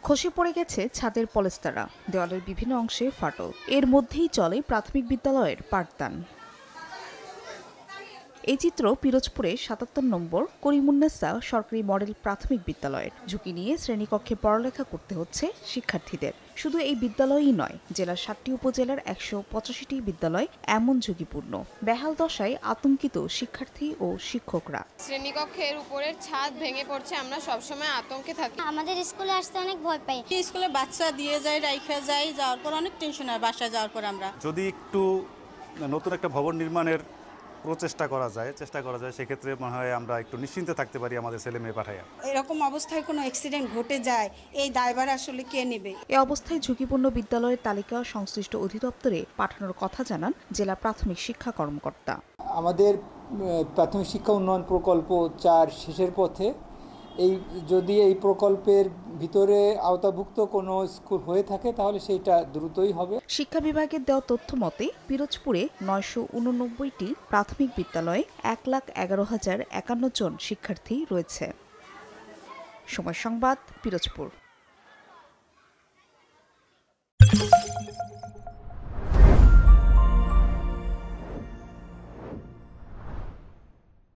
খসে পড়ে গেছে ছাদের পলেস্তারা, দেওয়ালের বিভিন্ন অংশে ফাটল। এর মধ্যেই চলে প্রাথমিক বিদ্যালয়ের পাঠদান। এই চিত্র পিরোজপুরে ৭৭ নম্বর করিমুন্নেসা সরকারি মডেল প্রাথমিক বিদ্যালয়ের। ঝুঁকি নিয়ে শ্রেণীকক্ষে পড়ালেখা করতে হচ্ছে শিক্ষার্থীদের। শুধু এই বিদ্যালয়ই নয়, জেলার ৭টি উপজেলার ১৮৫টি বিদ্যালয় এমন ঝুঁকিপূর্ণ। বেহাল দশায় আতঙ্কিত শিক্ষার্থী ও শিক্ষকরা। শ্রেণীকক্ষের উপরের ছাদ ভেঙে পড়ছে, আমরা সবসময় আতঙ্কে থাকি। আমাদের স্কুলে আসতে অনেক ভয় পাই। স্কুলে বাচ্চা দিয়ে যায়, রাইখা যায়, যাওয়ার পর অনেক টেনশন হয়। বাসায় যাওয়ার পর আমরা যদি একটু নতুন একটা ভবন নির্মাণের চেষ্টা করা যায় সেক্ষেত্রে মনে হয় আমরা একটু নিশ্চিন্তে থাকতে পারি আমাদের ছেলে মেয়ে পাঠাইয়া। এরকম অবস্থায় কোনো অ্যাক্সিডেন্ট ঘটে যায়, এই দায়ভার আসলে কে নেবে? এ অবস্থায় ঝুঁকিপূর্ণ বিদ্যালয়ের তালিকা সংশ্লিষ্ট অধিদপ্তরে পাঠানোর কথা জানান জেলা প্রাথমিক শিক্ষা কর্মকর্তা। আমাদের প্রাথমিক শিক্ষা উন্নয়ন প্রকল্প ৪ শেষের পথে। যদি এই প্রকল্পের ভিতরে আওতাভুক্ত কোনো স্কুল হয়ে থাকে তাহলে সেইটা দ্রুতই হবে। শিক্ষা বিভাগের দেওয়া তথ্য মতে পিরোজপুরে ৯৮৯টি প্রাথমিক বিদ্যালয়ে ১,১১,০৫১ জন শিক্ষার্থী রয়েছে। সময় সংবাদ, পিরোজপুর।